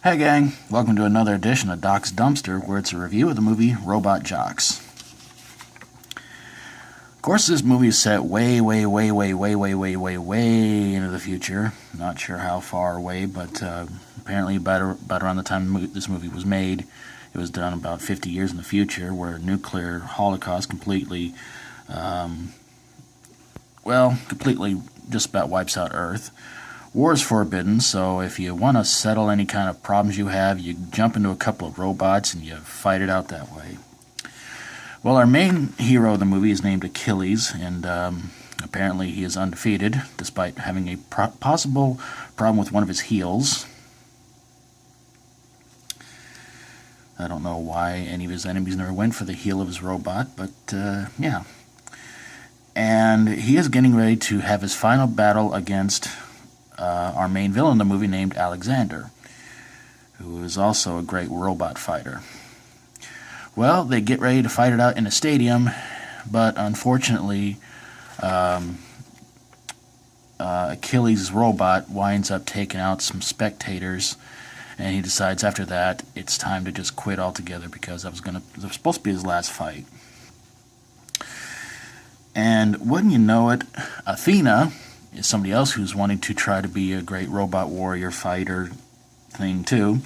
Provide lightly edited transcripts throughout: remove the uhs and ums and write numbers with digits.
Hey gang, welcome to another edition of Doc's Dumpster, where it's a review of the movie Robot Jox. Of course, this movie is set way into the future. Not sure how far away, but apparently about around the time this movie was made, it was done about 50 years in the future, where a nuclear holocaust completely just about wipes out Earth. War is forbidden, so if you want to settle any kind of problems you have, you jump into a couple of robots and you fight it out that way. Well, our main hero of the movie is named Achilles, and apparently he is undefeated, despite having a possible problem with one of his heels. I don't know why any of his enemies never went for the heel of his robot, but yeah. And he is getting ready to have his final battle against our main villain in the movie, named Alexander, who is also a great robot fighter. Well, they get ready to fight it out in a stadium, but unfortunately, Achilles' robot winds up taking out some spectators, and he decides after that it's time to just quit altogether because that was supposed to be his last fight. And wouldn't you know it, Athena is somebody else who's wanting to try to be a great robot warrior fighter thing too,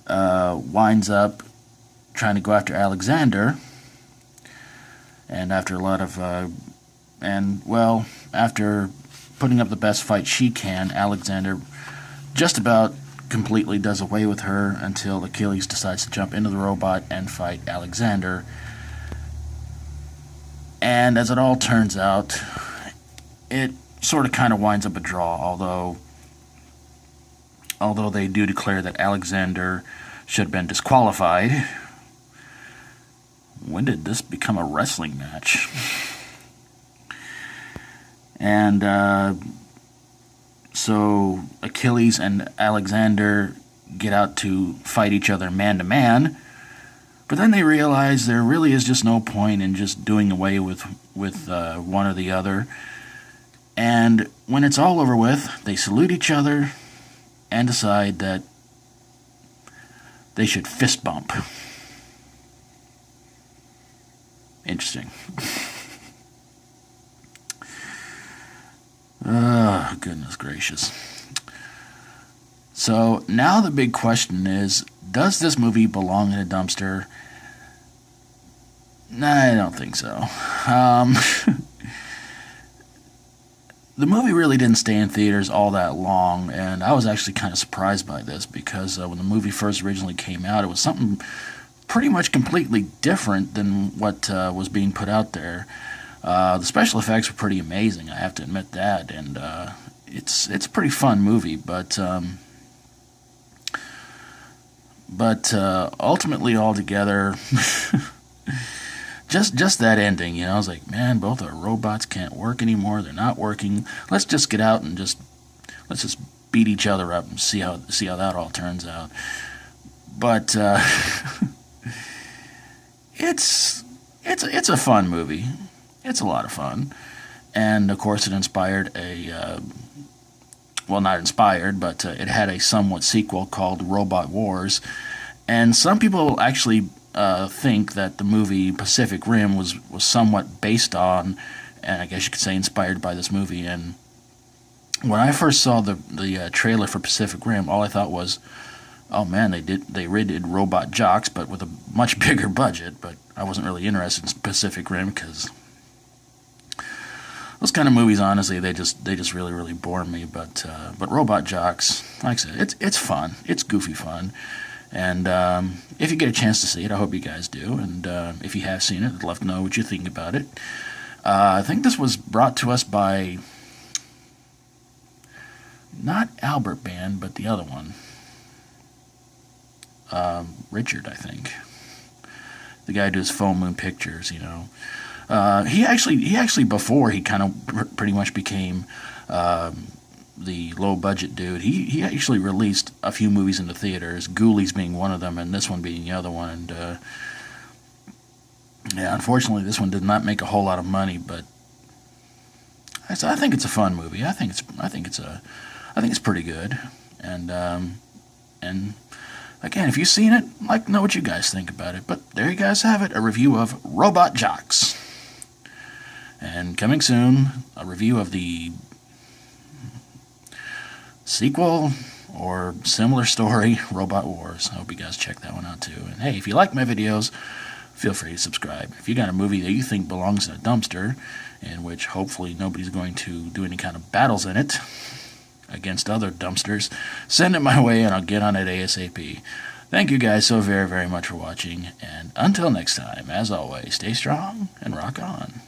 winds up trying to go after Alexander, and after a lot of after putting up the best fight she can, Alexander just about completely does away with her until Achilles decides to jump into the robot and fight Alexander. And as it all turns out, it sort of kind of winds up a draw, although they do declare that Alexander should have been disqualified. When did this become a wrestling match? And so Achilles and Alexander get out to fight each other man to man, but then they realize there really is just no point in just doing away with one or the other. And when it's all over with, they salute each other and decide that they should fist bump. Interesting. Oh, goodness gracious. So now the big question is, does this movie belong in a dumpster? Nah, I don't think so. The movie really didn't stay in theaters all that long, and I was actually kind of surprised by this because when the movie first originally came out, it was something pretty much completely different than what was being put out there. The special effects were pretty amazing, I have to admit that, and it's a pretty fun movie, but ultimately altogether, Just that ending, I was like, man, both our robots can't work anymore. They're not working. Let's just get out and let's just beat each other up and see how that all turns out. But it's a fun movie. It's a lot of fun, and of course it inspired not inspired, but it had a somewhat sequel called Robot Wars, and some people actually think that the movie Pacific Rim was somewhat based on, and I guess you could say inspired by this movie. And when I first saw the trailer for Pacific Rim, all I thought was, oh man, they redid Robot Jox, but with a much bigger budget. But I wasn't really interested in Pacific Rim because those kind of movies, honestly, they just really bore me. But Robot Jox, like I said, it's fun. It's goofy fun. And if you get a chance to see it, I hope you guys do. And if you have seen it, I'd love to know what you think about it. I think this was brought to us by not Albert Band, but the other one, Richard, I think. The guy who does Full Moon Pictures. He actually before he kind of pretty much became the low-budget dude, he actually released a few movies into theaters, Ghoulies being one of them, and this one being the other one. And unfortunately, this one did not make a whole lot of money, but I think it's a fun movie. I think it's pretty good. And again, if you've seen it, I'd like to know what you guys think about it. But there you guys have it, a review of Robot Jox. And coming soon, a review of the sequel or similar story, Robot Wars. I hope you guys check that one out too. And hey, if you like my videos, feel free to subscribe. If you got a movie that you think belongs in a dumpster, in which hopefully nobody's going to do any kind of battles in it against other dumpsters, send it my way and I'll get on it ASAP. Thank you guys so very, very much for watching, and until next time, as always, stay strong and rock on.